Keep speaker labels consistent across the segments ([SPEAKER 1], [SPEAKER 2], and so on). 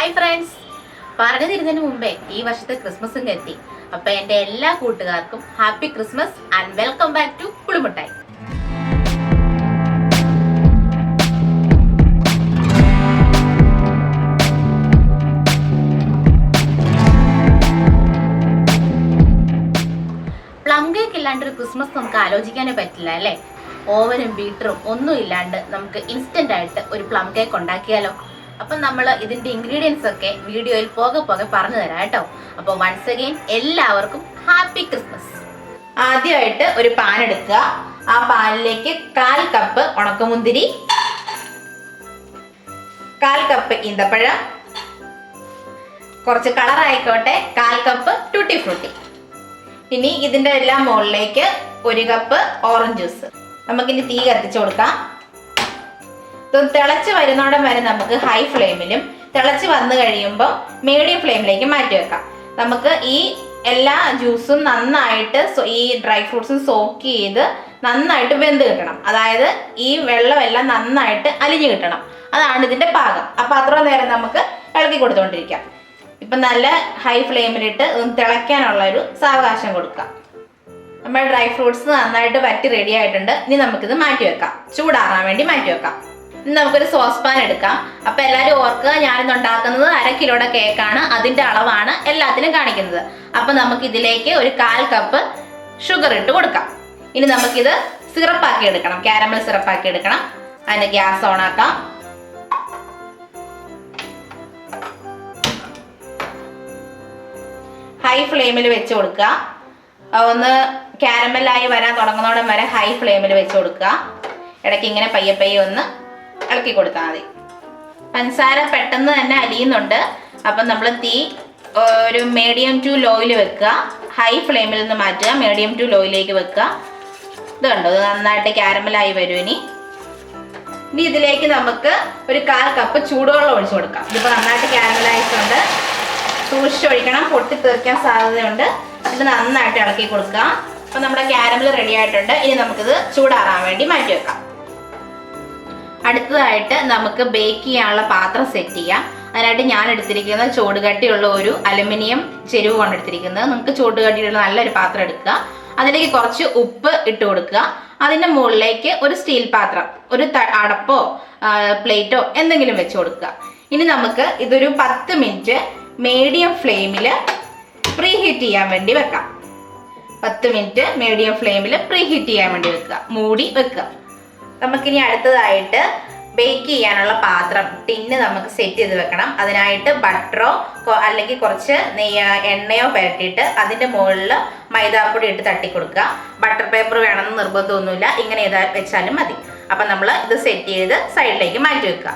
[SPEAKER 1] Hi friends, പറഞ്ഞു തരുന്നതിന് മുമ്പേ ഈ വർഷത്തെ ക്രിസ്മസും എത്തി. അപ്പൊ എന്റെ എല്ലാ കൂട്ടുകാർക്കും happy Christmas and welcome back to Pulimuttayi. Plum cake ഇല്ലാണ്ടൊരു ക്രിസ്മസ് നമുക്ക് ആലോചിക്കാനേ പറ്റില്ല അല്ലേ? ഓവനും ബീറ്ററും ഒന്നും ഇല്ലാണ്ട് നമുക്ക് ഇൻസ്റ്റന്റ് ആയിട്ട് ഒരു പ്ലം കേക്ക് ഉണ്ടാക്കിയാലോ? അപ്പം നമ്മൾ ഇതിന്റെ ഇൻഗ്രീഡിയൻസ് ഒക്കെ വീഡിയോയിൽ പോകെ പറഞ്ഞു തരാം കേട്ടോ. അപ്പോൾ വൺസ് അഗെയിൻ എല്ലാവർക്കും ഹാപ്പി ക്രിസ്മസ്. ആദ്യമായിട്ട് ഒരു പാൻ എടുക്കുക. ആ പാനിലേക്ക് 1/4 കപ്പ് ഉണക്കമുന്തിരി, 1/4 കപ്പ് ഈന്തപ്പഴം, കുറച്ച് കളർ ആയിക്കോട്ടെ 1/4 കപ്പ് ടൂട്ടി ഫ്രൂട്ടി. ഇനി ഇതിന്റെ എല്ലാം മുകളിലേക്ക് 1 കപ്പ് ഓറഞ്ച് ജ്യൂസ്. നമുക്കിനി തീ കത്തിച്ചു കൊടുക്കാം. തിളച്ച് വരുന്നോടം വരെ നമുക്ക് ഹൈ ഫ്ലെയിമിലും, തിളച്ച് വന്നു കഴിയുമ്പോൾ മീഡിയം ഫ്ലെയിമിലേക്ക് മാറ്റി വെക്കാം. നമുക്ക് ഈ എല്ലാ ജ്യൂസും നന്നായിട്ട് ഈ ഡ്രൈ ഫ്രൂട്ട്സും സോക്ക് ചെയ്ത് നന്നായിട്ട് വെന്ത് കിട്ടണം. അതായത് ഈ വെള്ളമെല്ലാം നന്നായിട്ട് അലിഞ്ഞു കിട്ടണം. അതാണ് ഇതിന്റെ പാകം. അപ്പൊ അത്ര നേരം നമുക്ക് ഇളക്കി കൊടുത്തുകൊണ്ടിരിക്കാം. ഇപ്പൊ നല്ല ഹൈ ഫ്ലെയിമിലിട്ട് തിളയ്ക്കാനുള്ള ഒരു സാവകാശം കൊടുക്കാം. നമ്മുടെ ഡ്രൈ ഫ്രൂട്ട്സ് നന്നായിട്ട് വറ്റി റെഡി ആയിട്ടുണ്ട്. ഇനി നമുക്കിത് മാറ്റി വെക്കാം, ചൂടാറാൻ വേണ്ടി മാറ്റി വെക്കാം. ഇനി നമുക്കൊരു സോസ് പാൻ എടുക്കാം. അപ്പൊ എല്ലാവരും ഓർക്കുക, ഞാനിന്ന് ഉണ്ടാക്കുന്നത് 1/2 കിലോയുടെ കേക്കാണ്. അതിന്റെ അളവാണ് എല്ലാത്തിനും കാണിക്കുന്നത്. അപ്പൊ നമുക്ക് ഇതിലേക്ക് ഒരു 1/4 കപ്പ് ഷുഗർ ഇട്ട് കൊടുക്കാം. ഇനി നമുക്കിത് സിറപ്പാക്കി എടുക്കണം, കാരമൽ സിറപ്പാക്കി എടുക്കണം. അതിന് ഗ്യാസ് ഓൺ ആക്കാം. ഹൈ ഫ്ലെയിമിൽ വെച്ച് കൊടുക്കുക. ഒന്ന് കാരമലായി വരാൻ തുടങ്ങുന്നോടം വരെ ഹൈ ഫ്ലെയിമിൽ വെച്ച് കൊടുക്കുക. ഇടയ്ക്ക് ഇങ്ങനെ പയ്യെ ഒന്ന് ഇളക്കി കൊടുത്താൽ മതി. പഞ്ചസാര പെട്ടെന്ന് തന്നെ അലിയുന്നുണ്ട്. അപ്പം നമ്മൾ തീ ഒരു മീഡിയം ടു ലോയിൽ വെക്കുക. ഹൈ ഫ്ലെയിമിൽ നിന്ന് മാറ്റുക, മീഡിയം ടു ലോയിലേക്ക് വെക്കുക. ഇത് കണ്ടോ, ഇത് നന്നായിട്ട് കാരമലായി വരും. ഇനി ഇതിലേക്ക് നമുക്ക് ഒരു 1/4 കപ്പ് ചൂടുവെള്ളം ഒഴിച്ചു കൊടുക്കാം. ഇതിപ്പോൾ നന്നായിട്ട് കാരമലായിട്ടുണ്ട്. സൂക്ഷിച്ചൊഴിക്കണം, പൊട്ടിത്തെറിക്കാൻ സാധ്യതയുണ്ട്. ഇത് നന്നായിട്ട് ഇളക്കി കൊടുക്കുക. അപ്പം നമ്മുടെ കാരമൽ റെഡി ആയിട്ടുണ്ട്. ഇനി നമുക്കിത് ചൂടാറാൻ വേണ്ടി മാറ്റി വെക്കാം. അടുത്തതായിട്ട് നമുക്ക് ബേക്ക് ചെയ്യാനുള്ള പാത്രം സെറ്റ് ചെയ്യാം. അതിനായിട്ട് ഞാൻ എടുത്തിരിക്കുന്നത് ചൂടുകട്ടിയുള്ള ഒരു അലുമിനിയം ചെരുവ് കൊണ്ട് എടുത്തിരിക്കുന്നത്. നിങ്ങൾക്ക് ചൂടുകട്ടിയുള്ള നല്ലൊരു പാത്രം എടുക്കുക. അതിലേക്ക് കുറച്ച് ഉപ്പ് ഇട്ട് കൊടുക്കുക. അതിൻ്റെ മുകളിലേക്ക് ഒരു സ്റ്റീൽ പാത്രം, ഒരു അടപ്പോ പ്ലേറ്റോ എന്തെങ്കിലും വെച്ച് കൊടുക്കുക. ഇനി നമുക്ക് ഇതൊരു 10 മിനിറ്റ് മീഡിയം ഫ്ലെയിമിൽ പ്രീ ഹീറ്റ് ചെയ്യാൻ വേണ്ടി വെക്കാം. 10 മിനിറ്റ് മീഡിയം ഫ്ലെയിമിൽ പ്രീ ഹീറ്റ് ചെയ്യാൻ വേണ്ടി വെക്കുക, മൂടി വെക്കുക. നമുക്കിനി അടുത്തതായിട്ട് ബേക്ക് ചെയ്യാനുള്ള പാത്രം, ടിന്ന് നമുക്ക് സെറ്റ് ചെയ്ത് വെക്കണം. അതിനായിട്ട് ബട്ടറോ അല്ലെങ്കിൽ കുറച്ച് എണ്ണയോ പുരട്ടിയിട്ട് അതിൻ്റെ മുകളിൽ മൈദാപ്പൊടി ഇട്ട് തട്ടി കൊടുക്കുക. ബട്ടർ പേപ്പർ വേണമെന്ന് നിർബന്ധമൊന്നുമില്ല, ഇങ്ങനെ വെച്ചാലും മതി. അപ്പം നമ്മൾ ഇത് സെറ്റ് ചെയ്ത് സൈഡിലേക്ക് മാറ്റി വെക്കുക.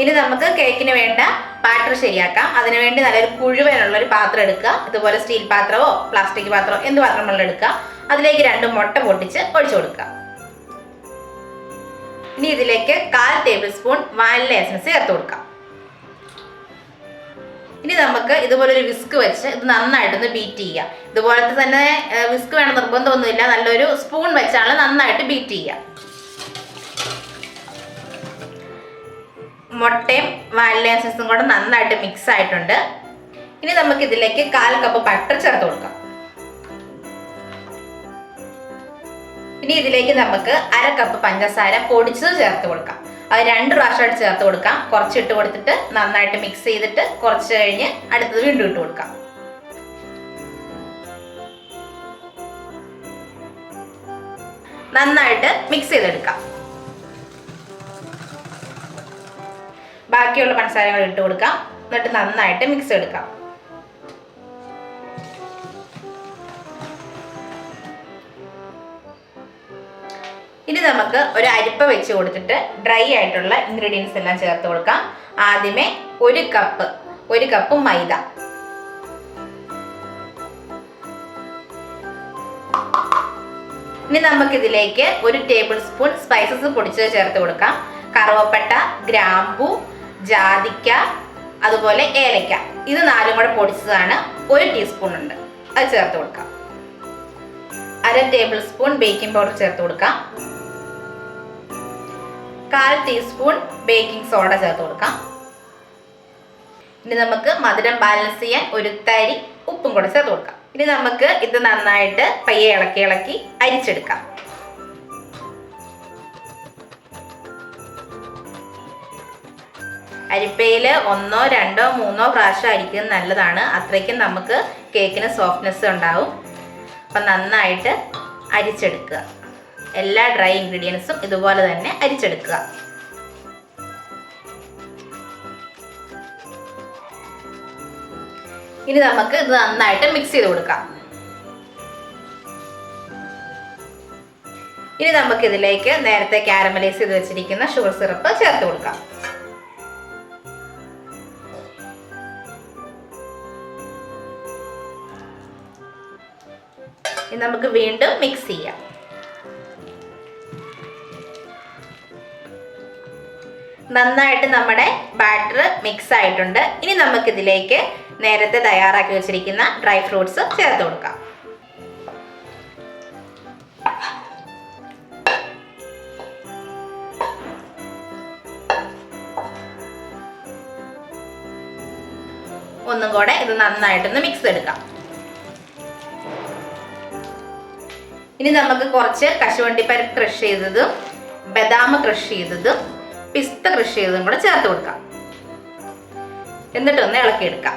[SPEAKER 1] ഇനി നമുക്ക് കേക്കിന് വേണ്ട ബാറ്റർ ശരിയാക്കാം. അതിനുവേണ്ടി നല്ലൊരു കുഴുവനുള്ളൊരു പാത്രം എടുക്കുക. ഇതുപോലെ സ്റ്റീൽ പാത്രമോ പ്ലാസ്റ്റിക് പാത്രമോ എന്ത് പാത്രം വെള്ളം എടുക്കുക. അതിലേക്ക് 2 മുട്ട പൊട്ടിച്ച് ഒഴിച്ചു കൊടുക്കുക. ഇനി ഇതിലേക്ക് 1/4 ടേബിൾ സ്പൂൺ വാനില എസൻസ് ചേർത്ത് കൊടുക്കാം. ഇനി നമുക്ക് ഇതുപോലെ ഒരു വിസ്ക് വെച്ച് ഇത് നന്നായിട്ടൊന്ന് ബീറ്റ് ചെയ്യുക. ഇതുപോലത്തെ തന്നെ വിസ്ക് വേണം നിർബന്ധമൊന്നുമില്ല, നല്ലൊരു സ്പൂൺ വെച്ചാണ് നന്നായിട്ട് ബീറ്റ് ചെയ്യുക. മുട്ടയും വാനില എസൻസും കൂടെ നന്നായിട്ട് മിക്സ് ആയിട്ടുണ്ട്. ഇനി നമുക്ക് ഇതിലേക്ക് 1/4 കപ്പ് ബട്ടർ ചേർത്ത് കൊടുക്കാം. ഇനി ഇതിലേക്ക് നമുക്ക് 1/2 കപ്പ് പഞ്ചസാര പൊടിച്ചത് ചേർത്ത് കൊടുക്കാം. അത് 2 പ്രാവശ്യമായിട്ട് ചേർത്ത് കൊടുക്കാം. കുറച്ച് ഇട്ട് കൊടുത്തിട്ട് നന്നായിട്ട് മിക്സ് ചെയ്തിട്ട് കുറച്ച് കഴിഞ്ഞ് അടുത്തത് വീണ്ടും ഇട്ട് കൊടുക്കാം. നന്നായിട്ട് മിക്സ് ചെയ്തെടുക്കാം. ബാക്കിയുള്ള പഞ്ചസാരകൾ ഇട്ട് കൊടുക്കാം. എന്നിട്ട് നന്നായിട്ട് മിക്സ് എടുക്കാം. ഇനി നമുക്ക് ഒരു അരിപ്പ വെച്ച് കൊടുത്തിട്ട് ഡ്രൈ ആയിട്ടുള്ള ഇൻഗ്രീഡിയൻസ് എല്ലാം ചേർത്ത് കൊടുക്കാം. ആദ്യമേ 1 കപ്പ് മൈദ, ഇനി നമുക്കിതിലേക്ക് 1 ടേബിൾ സ്പൂൺ സ്പൈസസ് പൊടിച്ചത് ചേർത്ത് കൊടുക്കാം. കറുവപ്പട്ട, ഗ്രാമ്പൂ, ജാതിക്ക, അതുപോലെ ഏലക്ക, ഇത് 4ഉം കൂടെ പൊടിച്ചതാണ്. 1 ടീസ്പൂൺ ഉണ്ട്, അത് ചേർത്ത് കൊടുക്കാം. 1/2 ടേബിൾ സ്പൂൺ ബേക്കിംഗ് പൗഡർ ചേർത്ത് കൊടുക്കാം. 1/4 ടീസ്പൂൺ ബേക്കിംഗ് സോഡ ചേർത്ത് കൊടുക്കാം. ഇനി നമുക്ക് മധുരം ബാലൻസ് ചെയ്യാൻ ഒരു തരി ഉപ്പും കൂടെ ചേർത്ത് കൊടുക്കാം. ഇനി നമുക്ക് ഇത് നന്നായിട്ട് പയ്യെ ഇളക്കി ഇളക്കി അരിച്ചെടുക്കാം. അരിപ്പയിൽ 1, 2, 3 പ്രാവശ്യം അരിക്കുന്നത് നല്ലതാണ്. അത്രയ്ക്കും നമുക്ക് കേക്കിന് സോഫ്റ്റ്നെസ് ഉണ്ടാവും. അപ്പം നന്നായിട്ട് അരിച്ചെടുക്കുക. എല്ലാ ഡ്രൈ ഇൻഗ്രീഡിയൻസും ഇതുപോലെ തന്നെ അരിച്ചെടുക്കുക. ഇനി നമുക്ക് ഇത് നന്നായിട്ട് മിക്സ് ചെയ്ത് കൊടുക്കാം. ഇനി നമുക്ക് ഇതിലേക്ക് നേരത്തെ കാരമലൈസ് ചെയ്ത് വെച്ചിരിക്കുന്ന ഷുഗർ സിറപ്പ് ചേർത്ത് കൊടുക്കാം. ഇനി നമുക്ക് വീണ്ടും മിക്സ് ചെയ്യാം. നന്നായിട്ട് നമ്മുടെ ബാറ്റർ മിക്സ് ആയിട്ടുണ്ട്. ഇനി നമുക്കിതിലേക്ക് നേരത്തെ തയ്യാറാക്കി വെച്ചിരിക്കുന്ന ഡ്രൈ ഫ്രൂട്ട്സ് ചേർത്ത് കൊടുക്കാം. ഒന്നും കൂടെ ഇത് നന്നായിട്ടൊന്ന് മിക്സ് എടുക്കാം. ഇനി നമുക്ക് കുറച്ച് കശുവണ്ടിപ്പരിപ്പ് ക്രഷ് ചെയ്തതും ബദാം ക്രഷ് ചെയ്തതും പിസ്ത ക്രഷ് ചെയ്തതും കൂടെ ചേർത്ത് കൊടുക്കാം. എന്നിട്ടൊന്ന് ഇളക്കിയെടുക്കാം.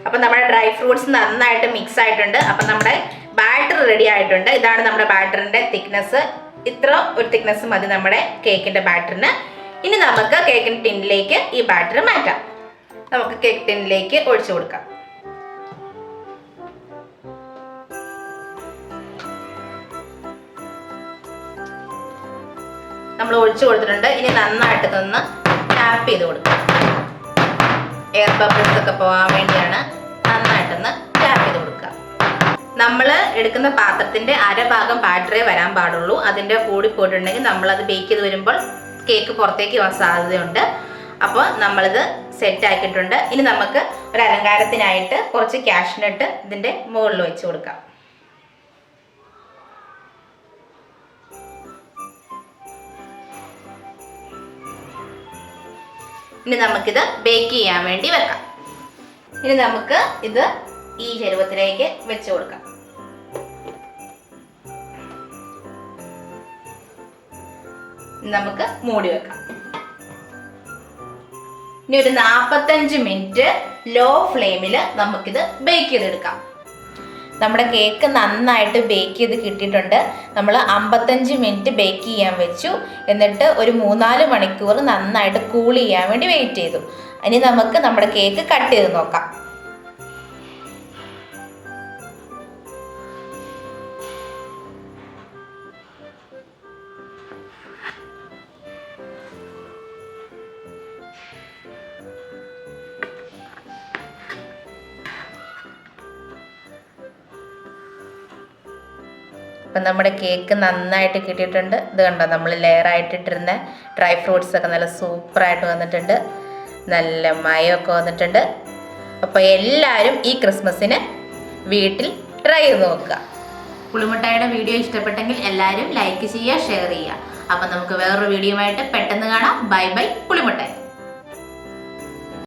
[SPEAKER 1] അപ്പം നമ്മുടെ ഡ്രൈ ഫ്രൂട്ട്സ് നന്നായിട്ട് മിക്സ് ആയിട്ടുണ്ട്. അപ്പം നമ്മുടെ ബാറ്റർ റെഡി ആയിട്ടുണ്ട്. ഇതാണ് നമ്മുടെ ബാറ്ററിൻ്റെ തിക്നെസ്. ഇത്ര ഒരു തിക്നെസ് മതി നമ്മുടെ കേക്കിൻ്റെ ബാറ്ററിന്. ഇനി നമുക്ക് കേക്കിൻ്റെ ടിന്നിലേക്ക് ഈ ബാറ്റർ മാറ്റാം. നമുക്ക് കേക്ക് ടിന്നിലേക്ക് ഒഴിച്ചു കൊടുക്കാം. നമ്മൾ ഒഴിച്ചു കൊടുത്തിട്ടുണ്ട്. ഇനി നന്നായിട്ട് ഇതൊന്ന് ടാപ്പ് ചെയ്ത് കൊടുക്കാം. എയർ ബബിൾസ് ഒക്കെ പോകാൻ വേണ്ടിയാണ് നന്നായിട്ടൊന്ന് ടാപ്പ് ചെയ്ത് കൊടുക്കുക. നമ്മൾ എടുക്കുന്ന പാത്രത്തിൻ്റെ അരഭാഗം ബാറ്ററേ വരാൻ പാടുള്ളൂ. അതിൻ്റെ കൂടി പോയിട്ടുണ്ടെങ്കിൽ നമ്മളത് ബേക്ക് ചെയ്ത് വരുമ്പോൾ കേക്ക് പുറത്തേക്ക് പോകാൻ സാധ്യതയുണ്ട്. അപ്പോൾ നമ്മളിത് സെറ്റ് ആക്കിയിട്ടുണ്ട്. ഇനി നമുക്ക് ഒരു അലങ്കാരത്തിനായിട്ട് കുറച്ച് കാഷ്നട്ട് ഇതിൻ്റെ മുകളിൽ വെച്ച് കൊടുക്കാം. ഇനി നമുക്കിത് ബേക്ക് ചെയ്യാൻ വേണ്ടി വെക്കാം. ഇനി നമുക്ക് ഇത് ഈ ചരുവത്തിലേക്ക് വെച്ച് കൊടുക്കാം. നമുക്ക് മൂടി വെക്കാം. ഇനി ഒരു 45 മിനിറ്റ് ലോ ഫ്ലെയിമിൽ നമുക്കിത് ബേക്ക് ചെയ്തെടുക്കാം. നമ്മുടെ കേക്ക് നന്നായിട്ട് ബേക്ക് ചെയ്ത് കിട്ടിയിട്ടുണ്ട്. നമ്മൾ 55 മിനിറ്റ് ബേക്ക് ചെയ്യാൻ വെച്ചു. എന്നിട്ട് ഒരു 3-4 മണിക്കൂർ നന്നായിട്ട് കൂൾ ചെയ്യാൻ വേണ്ടി വെയിറ്റ് ചെയ്തു. ഇനി നമുക്ക് നമ്മുടെ കേക്ക് കട്ട് ചെയ്ത് നോക്കാം. അപ്പം നമ്മുടെ കേക്ക് നന്നായിട്ട് കിട്ടിയിട്ടുണ്ട്. ഇത് കണ്ടോ, നമ്മൾ ലെയറായിട്ടിട്ടിരുന്ന ഡ്രൈ ഫ്രൂട്ട്സ് ഒക്കെ നല്ല സൂപ്പറായിട്ട് വന്നിട്ടുണ്ട്. നല്ല മയമൊക്കെ വന്നിട്ടുണ്ട്. അപ്പോൾ എല്ലാവരും ഈ ക്രിസ്മസിന് വീട്ടിൽ ട്രൈ ചെയ്ത് നോക്കുക. പുളിമുട്ടായിയുടെ വീഡിയോ ഇഷ്ടപ്പെട്ടെങ്കിൽ എല്ലാവരും ലൈക്ക് ചെയ്യുക, ഷെയർ ചെയ്യുക. അപ്പം നമുക്ക് വേറൊരു വീഡിയോയുമായിട്ട് പെട്ടെന്ന് കാണാം. Bye bye പുളിമുട്ടായി.